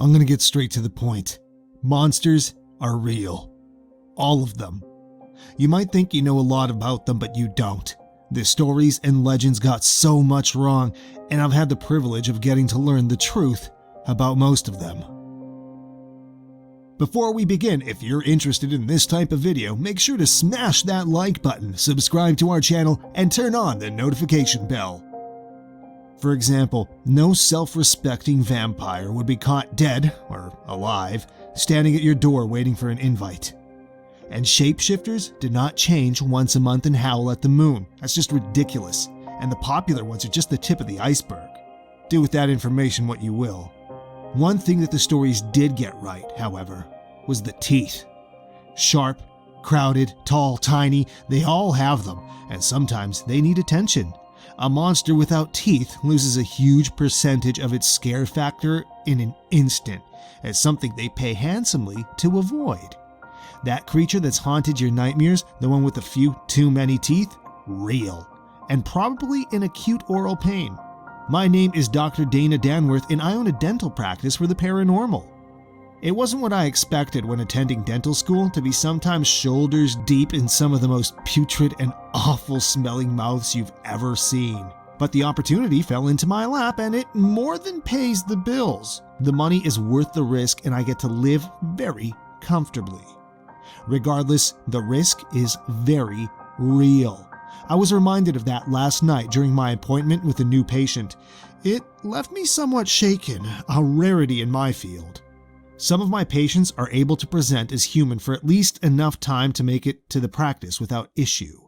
I'm gonna get straight to the point. Monsters are real. All of them. You might think you know a lot about them, but you don't. The stories and legends got so much wrong, and I've had the privilege of getting to learn the truth about most of them. Before we begin, if you're interested in this type of video, make sure to smash that like button, subscribe to our channel, and turn on the notification bell. For example, no self-respecting vampire would be caught dead, or alive, standing at your door waiting for an invite. And shapeshifters do not change once a month and howl at the moon. That's just ridiculous. And the popular ones are just the tip of the iceberg. Do with that information what you will. One thing that the stories did get right, however, was the teeth. Sharp, crowded, tall, tiny, they all have them, and sometimes they need attention. A monster without teeth loses a huge percentage of its scare factor in an instant. It's something they pay handsomely to avoid. That creature that's haunted your nightmares, the one with a few too many teeth, real, and probably in acute oral pain. My name is Dr. Dana Danworth, and I own a dental practice for the paranormal. It wasn't what I expected when attending dental school, to be sometimes shoulders deep in some of the most putrid and awful smelling mouths you've ever seen. But the opportunity fell into my lap, and it more than pays the bills. The money is worth the risk, and I get to live very comfortably. Regardless, the risk is very real. I was reminded of that last night during my appointment with a new patient. It left me somewhat shaken, a rarity in my field. Some of my patients are able to present as human for at least enough time to make it to the practice without issue.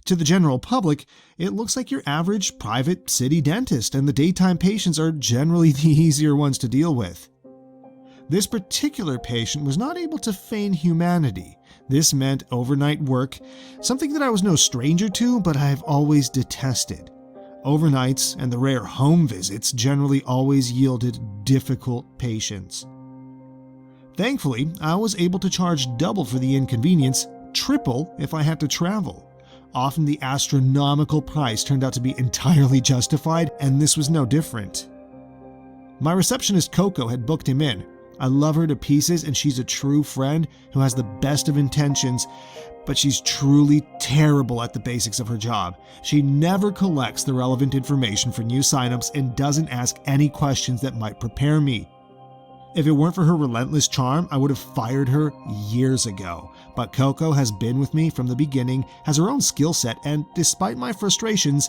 To the general public, it looks like your average private city dentist, and the daytime patients are generally the easier ones to deal with. This particular patient was not able to feign humanity. This meant overnight work, something that I was no stranger to, but I have always detested. Overnights and the rare home visits generally always yielded difficult patients. Thankfully, I was able to charge double for the inconvenience, triple if I had to travel. Often the astronomical price turned out to be entirely justified, and this was no different. My receptionist Coco had booked him in. I love her to pieces, and she's a true friend who has the best of intentions, but she's truly terrible at the basics of her job. She never collects the relevant information for new signups and doesn't ask any questions that might prepare me. If it weren't for her relentless charm, I would have fired her years ago. But Coco has been with me from the beginning, has her own skill set, and despite my frustrations,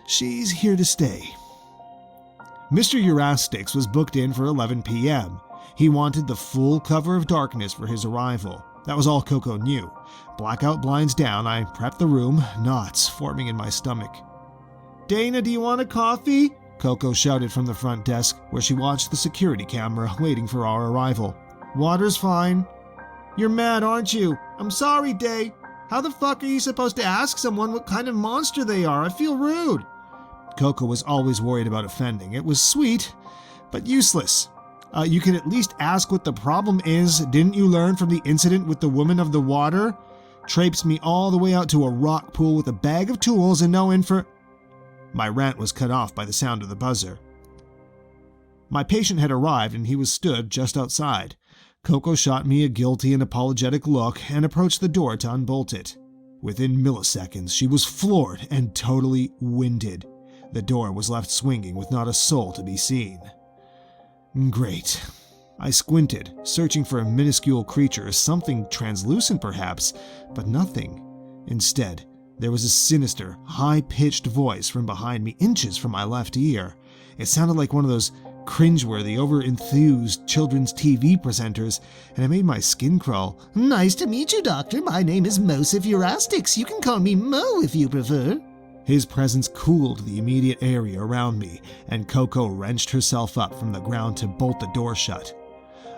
she's here to stay. Mr. Urastics was booked in for 11 p.m. He wanted the full cover of darkness for his arrival. That was all Coco knew. Blackout blinds down, I prepped the room, knots forming in my stomach. "Dana, do you want a coffee?" Coco shouted from the front desk, where she watched the security camera waiting for our arrival. "Water's fine." "You're mad, aren't you?" "I'm sorry, Day. How the fuck are you supposed to ask someone what kind of monster they are? I feel rude." Coco was always worried about offending. It was sweet, but useless. You can at least ask what the problem is. Didn't you learn from the incident with the woman of the water? Traipsed me all the way out to a rock pool with a bag of tools and no info. My rant was cut off by the sound of the buzzer. My patient had arrived, and he was stood just outside. Coco shot me a guilty and apologetic look and approached the door to unbolt it. Within milliseconds, she was floored and totally winded. The door was left swinging with not a soul to be seen. Great. I squinted, searching for a minuscule creature, something translucent perhaps, but nothing. Instead, there was a sinister, high-pitched voice from behind me, inches from my left ear. It sounded like one of those cringeworthy, over-enthused children's TV presenters, and it made my skin crawl. "Nice to meet you, Doctor. My name is Mosif Urastics. You can call me Mo if you prefer." His presence cooled the immediate area around me, and Coco wrenched herself up from the ground to bolt the door shut.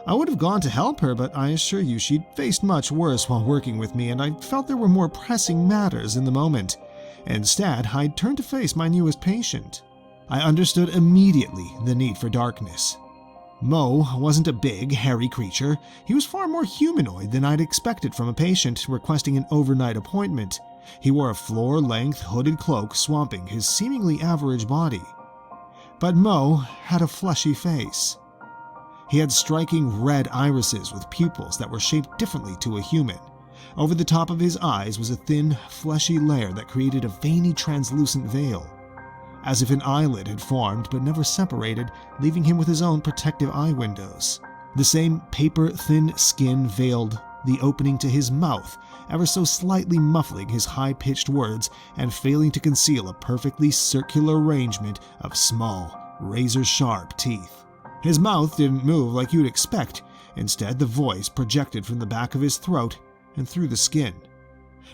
I would have gone to help her, but I assure you she'd faced much worse while working with me, and I felt there were more pressing matters in the moment. Instead, I'd turned to face my newest patient. I understood immediately the need for darkness. Mo wasn't a big, hairy creature. He was far more humanoid than I'd expected from a patient requesting an overnight appointment. He wore a floor-length hooded cloak swamping his seemingly average body. But Mo had a fleshy face. He had striking red irises with pupils that were shaped differently to a human. Over the top of his eyes was a thin, fleshy layer that created a veiny, translucent veil, as if an eyelid had formed but never separated, leaving him with his own protective eye windows. The same paper-thin skin veiled the opening to his mouth, ever so slightly muffling his high-pitched words and failing to conceal a perfectly circular arrangement of small, razor-sharp teeth. His mouth didn't move like you'd expect. Instead, the voice projected from the back of his throat and through the skin.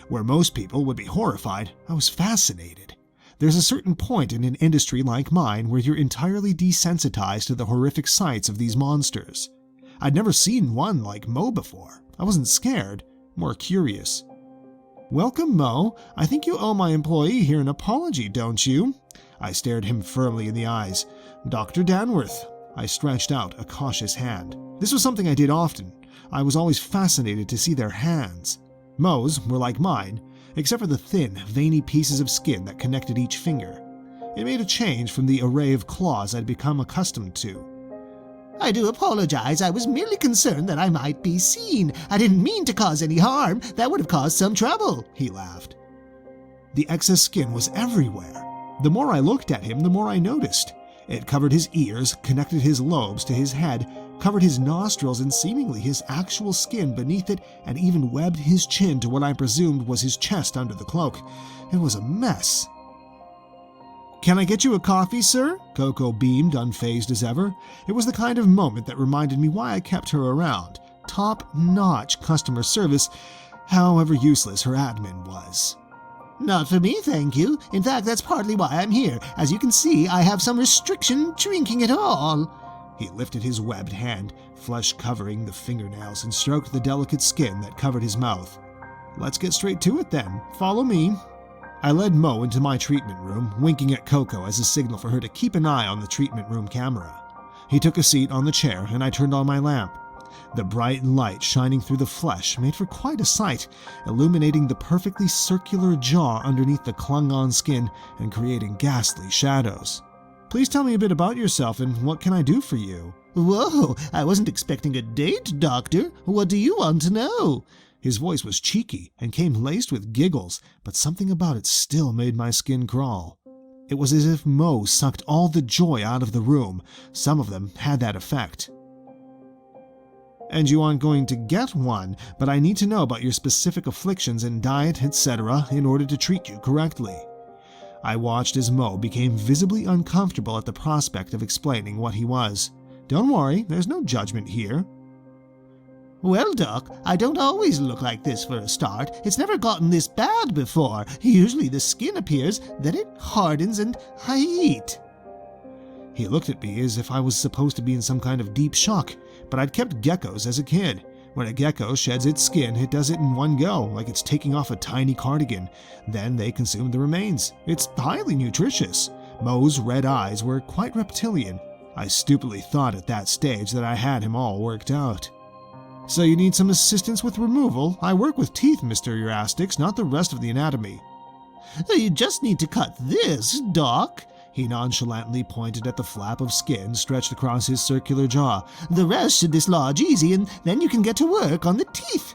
Where most people would be horrified, I was fascinated. There's a certain point in an industry like mine where you're entirely desensitized to the horrific sights of these monsters. I'd never seen one like Mo before. I wasn't scared, more curious. "Welcome, Mo. I think you owe my employee here an apology, don't you?" I stared him firmly in the eyes. "Dr. Danworth." I stretched out a cautious hand. This was something I did often. I was always fascinated to see their hands. Mo's were like mine, except for the thin, veiny pieces of skin that connected each finger. It made a change from the array of claws I'd become accustomed to. "I do apologize. I was merely concerned that I might be seen. I didn't mean to cause any harm. That would have caused some trouble," he laughed. The excess skin was everywhere. The more I looked at him, the more I noticed. It covered his ears, connected his lobes to his head, covered his nostrils and seemingly his actual skin beneath it, and even webbed his chin to what I presumed was his chest under the cloak. It was a mess. "Can I get you a coffee, sir?" Coco beamed, unfazed as ever. It was the kind of moment that reminded me why I kept her around. Top-notch customer service, however useless her admin was. "Not for me, thank you. In fact, that's partly why I'm here. As you can see, I have some restriction drinking at all." He lifted his webbed hand, flesh covering the fingernails, and stroked the delicate skin that covered his mouth. "Let's get straight to it then. Follow me." I led Mo into my treatment room, winking at Coco as a signal for her to keep an eye on the treatment room camera. He took a seat on the chair, and I turned on my lamp. The bright light shining through the flesh made for quite a sight, illuminating the perfectly circular jaw underneath the clung-on skin and creating ghastly shadows. "Please tell me a bit about yourself and what can I do for you?" "Whoa, I wasn't expecting a date, Doctor. What do you want to know?" His voice was cheeky and came laced with giggles, but something about it still made my skin crawl. It was as if Mo sucked all the joy out of the room. Some of them had that effect. "And you aren't going to get one, but I need to know about your specific afflictions and diet, etc., in order to treat you correctly." I watched as Mo became visibly uncomfortable at the prospect of explaining what he was. "Don't worry, there's no judgment here." "Well, Doc, I don't always look like this for a start. It's never gotten this bad before. Usually the skin appears, then it hardens, and I eat." He looked at me as if I was supposed to be in some kind of deep shock, but I'd kept geckos as a kid. When a gecko sheds its skin, it does it in one go, like it's taking off a tiny cardigan. Then they consume the remains. It's highly nutritious. Mo's red eyes were quite reptilian. I stupidly thought at that stage that I had him all worked out. "So you need some assistance with removal? I work with teeth, Mr. Urastics, not the rest of the anatomy." "You just need to cut this, Doc." He nonchalantly pointed at the flap of skin stretched across his circular jaw. "The rest should dislodge easy, and then you can get to work on the teeth."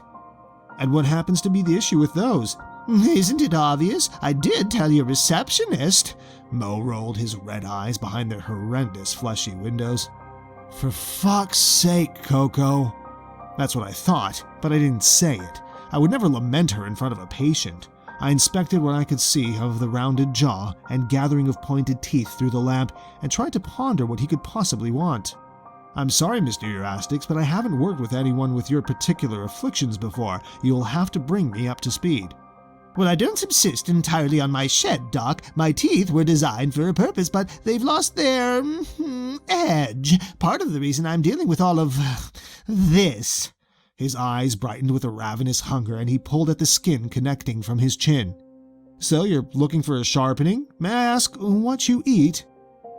"And what happens to be the issue with those?" "Isn't it obvious? I did tell your receptionist." Mo rolled his red eyes behind their horrendous fleshy windows. "For fuck's sake, Coco." That's what I thought, but I didn't say it. I would never lament her in front of a patient. I inspected what I could see of the rounded jaw and gathering of pointed teeth through the lamp and tried to ponder what he could possibly want. "I'm sorry, Mr. Urastics, but I haven't worked with anyone with your particular afflictions before. You'll have to bring me up to speed." "Well, I don't subsist entirely on my shed, Doc. My teeth were designed for a purpose, but they've lost their edge. Part of the reason I'm dealing with all of this." His eyes brightened with a ravenous hunger, and he pulled at the skin connecting from his chin. "So you're looking for a sharpening? May I ask what you eat?"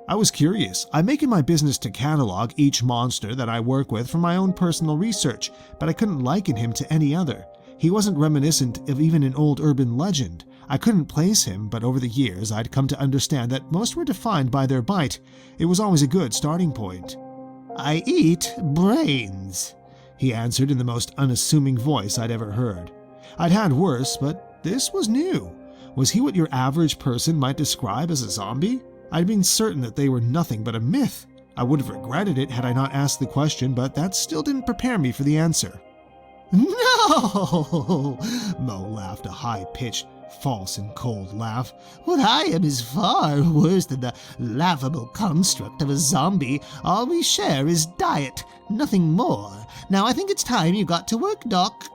I was curious. I make it my business to catalog each monster that I work with for my own personal research, but I couldn't liken him to any other. He wasn't reminiscent of even an old urban legend. I couldn't place him, but over the years I'd come to understand that most were defined by their bite. It was always a good starting point. "I eat brains," he answered in the most unassuming voice I'd ever heard. I'd had worse, but this was new. Was he what your average person might describe as a zombie? I'd been certain that they were nothing but a myth. I would have regretted it had I not asked the question, but that still didn't prepare me for the answer. "No!" Mo laughed a high-pitched, false and cold laugh. "What I am is far worse than the laughable construct of a zombie. All we share is diet, nothing more. Now I think it's time you got to work, Doc."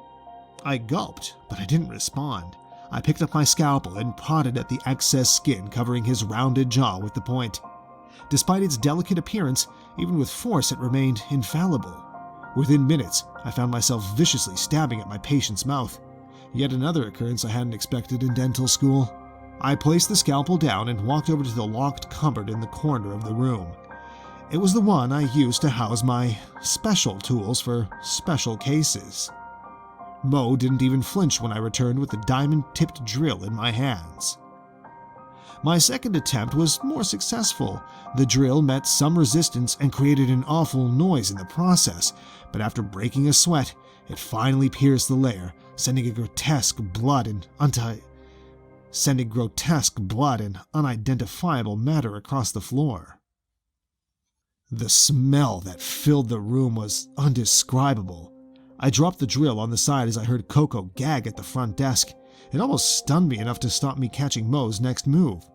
I gulped, but I didn't respond. I picked up my scalpel and prodded at the excess skin covering his rounded jaw with the point. Despite its delicate appearance, even with force it remained infallible. Within minutes, I found myself viciously stabbing at my patient's mouth. Yet another occurrence I hadn't expected in dental school. I placed the scalpel down and walked over to the locked cupboard in the corner of the room. It was the one I used to house my special tools for special cases. Mo didn't even flinch when I returned with the diamond-tipped drill in my hands. My second attempt was more successful. The drill met some resistance and created an awful noise in the process, but after breaking a sweat, it finally pierced the layer, sending grotesque blood and unidentifiable matter across the floor. The smell that filled the room was undescribable. I dropped the drill on the side as I heard Coco gag at the front desk. It almost stunned me enough to stop me catching Mo's next move.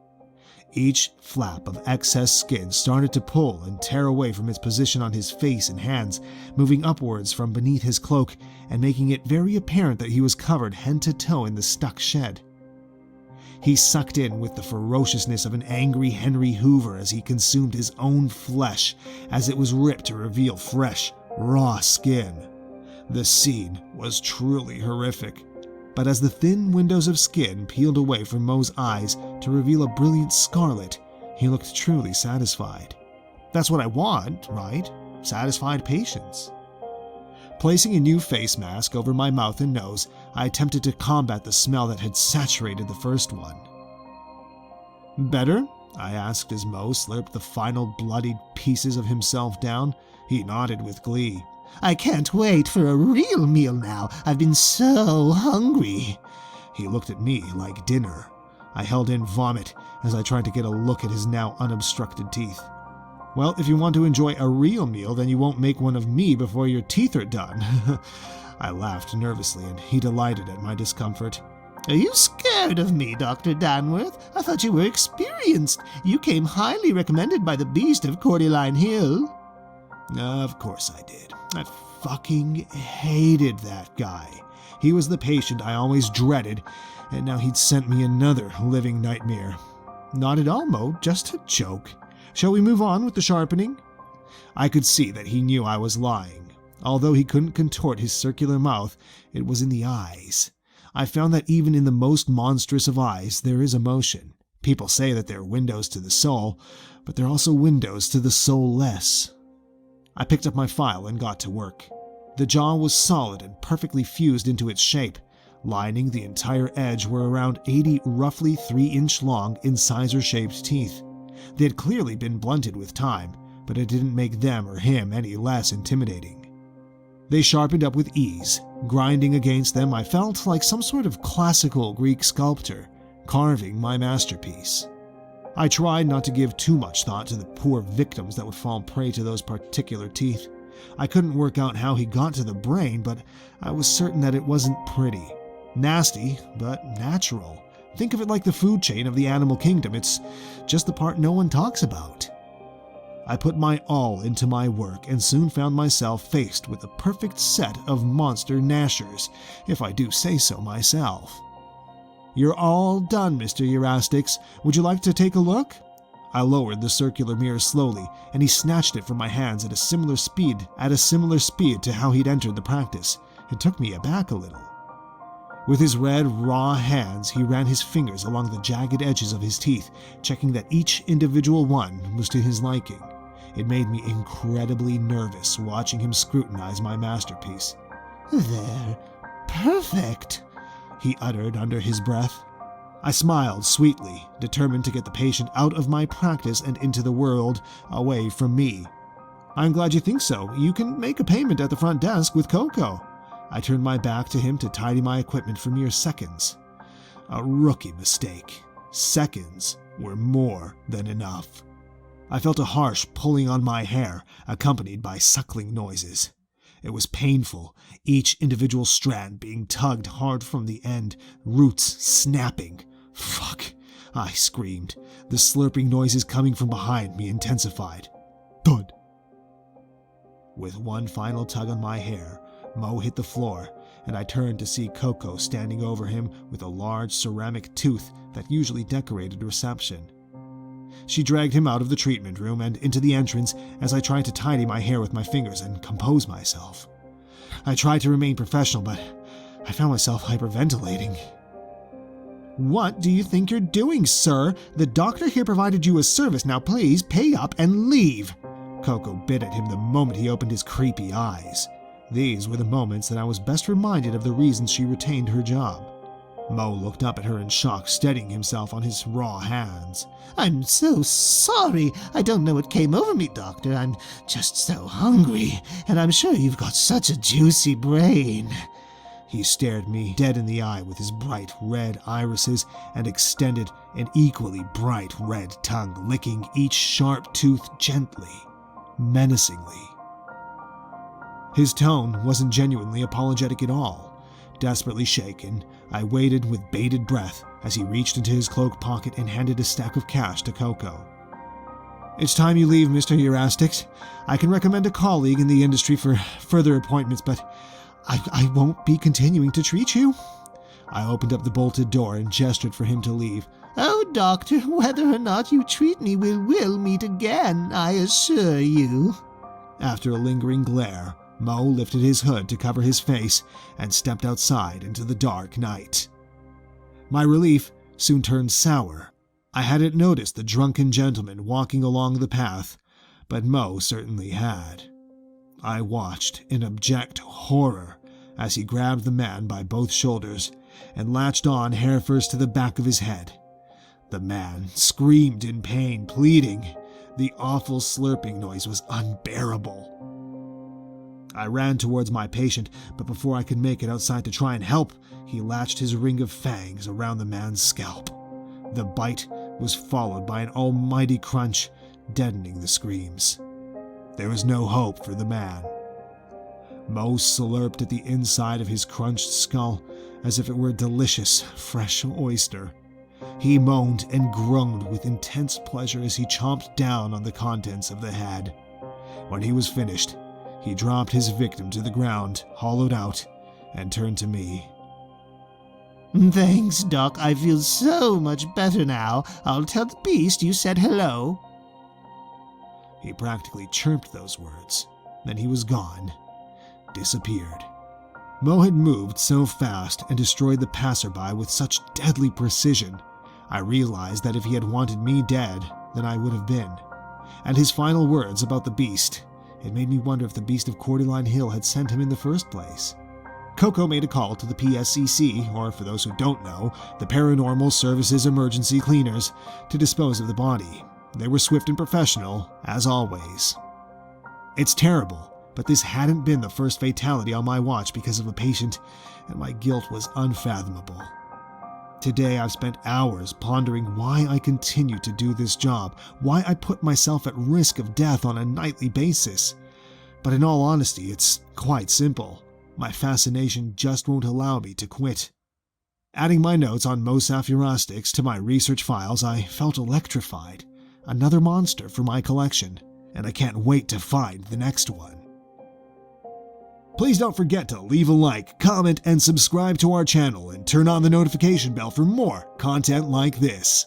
Each flap of excess skin started to pull and tear away from its position on his face and hands, moving upwards from beneath his cloak and making it very apparent that he was covered head to toe in the stuck shed. He sucked in with the ferociousness of an angry Henry Hoover as he consumed his own flesh as it was ripped to reveal fresh, raw skin. The scene was truly horrific, but as the thin windows of skin peeled away from Mo's eyes to reveal a brilliant scarlet, he looked truly satisfied. That's what I want, right? Satisfied patients. Placing a new face mask over my mouth and nose, I attempted to combat the smell that had saturated the first one. "Better?" I asked as Mo slurped the final bloodied pieces of himself down. He nodded with glee. "I can't wait for a real meal now. I've been so hungry." He looked at me like dinner. I held in vomit as I tried to get a look at his now unobstructed teeth. "Well, if you want to enjoy a real meal, then you won't make one of me before your teeth are done." I laughed nervously, and he delighted at my discomfort. "Are you scared of me, Dr. Danworth? I thought you were experienced. You came highly recommended by the beast of Cordyline Hill." Of course I did. I fucking hated that guy. He was the patient I always dreaded, and now he'd sent me another living nightmare. "Not at all, Mo, just a joke. Shall we move on with the sharpening?" I could see that he knew I was lying. Although he couldn't contort his circular mouth, it was in the eyes. I found that even in the most monstrous of eyes, there is emotion. People say that they're windows to the soul, but they're also windows to the soulless. I picked up my file and got to work. The jaw was solid and perfectly fused into its shape. Lining the entire edge were around 80 roughly 3-inch long incisor-shaped teeth. They had clearly been blunted with time, but it didn't make them or him any less intimidating. They sharpened up with ease. Grinding against them, I felt like some sort of classical Greek sculptor, carving my masterpiece. I tried not to give too much thought to the poor victims that would fall prey to those particular teeth. I couldn't work out how he got to the brain, but I was certain that it wasn't pretty. Nasty, but natural. Think of it like the food chain of the animal kingdom. It's just the part no one talks about. I put my all into my work and soon found myself faced with a perfect set of monster gnashers, if I do say so myself. "You're all done, Mr. Eurastix. Would you like to take a look?" I lowered the circular mirror slowly, and he snatched it from my hands at a similar speed to how he'd entered the practice. It took me aback a little. With his red, raw hands, he ran his fingers along the jagged edges of his teeth, checking that each individual one was to his liking. It made me incredibly nervous watching him scrutinize my masterpiece. "They're perfect," he uttered under his breath. I smiled sweetly, determined to get the patient out of my practice and into the world, away from me. I'm glad you think so. You can make a payment at the front desk with Coco. I turned my back to him to tidy my equipment for mere seconds. A rookie mistake. Seconds were more than enough. I felt a harsh pulling on my hair, accompanied by suckling noises. It was painful, each individual strand being tugged hard from the end, roots snapping. Fuck, I screamed. The slurping noises coming from behind me intensified. Thud. With one final tug on my hair, Mo hit the floor, and I turned to see Coco standing over him with a large ceramic tooth that usually decorated reception. She dragged him out of the treatment room and into the entrance as I tried to tidy my hair with my fingers and compose myself. I tried to remain professional, but I found myself hyperventilating. What do you think you're doing, sir? The doctor here provided you a service. Now please pay up and leave. Coco bit at him the moment he opened his creepy eyes. These were the moments that I was best reminded of the reasons she retained her job. Mo looked up at her in shock, steadying himself on his raw hands. I'm so sorry. I don't know what came over me, Doctor. I'm just so hungry, and I'm sure you've got such a juicy brain. He stared me dead in the eye with his bright red irises and extended an equally bright red tongue, licking each sharp tooth gently, menacingly. His tone wasn't genuinely apologetic at all. Desperately shaken, I waited with bated breath as he reached into his cloak pocket and handed a stack of cash to Coco. It's time you leave, Mr. Eurastix. I can recommend a colleague in the industry for further appointments, but I won't be continuing to treat you. I opened up the bolted door and gestured for him to leave. Oh, Doctor, whether or not you treat me, we will meet again, I assure you. After a lingering glare, Mo lifted his hood to cover his face and stepped outside into the dark night. My relief soon turned sour. I hadn't noticed the drunken gentleman walking along the path, but Mo certainly had. I watched in abject horror as he grabbed the man by both shoulders and latched on hair first to the back of his head. The man screamed in pain, pleading. The awful slurping noise was unbearable. I ran towards my patient, but before I could make it outside to try and help, he latched his ring of fangs around the man's scalp. The bite was followed by an almighty crunch, deadening the screams. There was no hope for the man. Mo slurped at the inside of his crunched skull as if it were a delicious, fresh oyster. He moaned and groaned with intense pleasure as he chomped down on the contents of the head. When he was finished, he dropped his victim to the ground, hollowed out, and turned to me. Thanks, Doc. I feel so much better now. I'll tell the beast you said hello. He practically chirped those words. Then he was gone. Disappeared. Mo had moved so fast and destroyed the passerby with such deadly precision. I realized that if he had wanted me dead, then I would have been. And his final words about the beast, it made me wonder if the beast of Cordyline Hill had sent him in the first place. Coco made a call to the PSCC, or for those who don't know, the Paranormal Services Emergency Cleaners, to dispose of the body. They were swift and professional, as always. It's terrible, but this hadn't been the first fatality on my watch because of a patient, and my guilt was unfathomable. Today I've spent hours pondering why I continue to do this job, why I put myself at risk of death on a nightly basis. But in all honesty, it's quite simple. My fascination just won't allow me to quit. Adding my notes on Mosaf Eurastix to my research files, I felt electrified. Another monster for my collection, and I can't wait to find the next one. Please don't forget to leave a like, comment, and subscribe to our channel and turn on the notification bell for more content like this.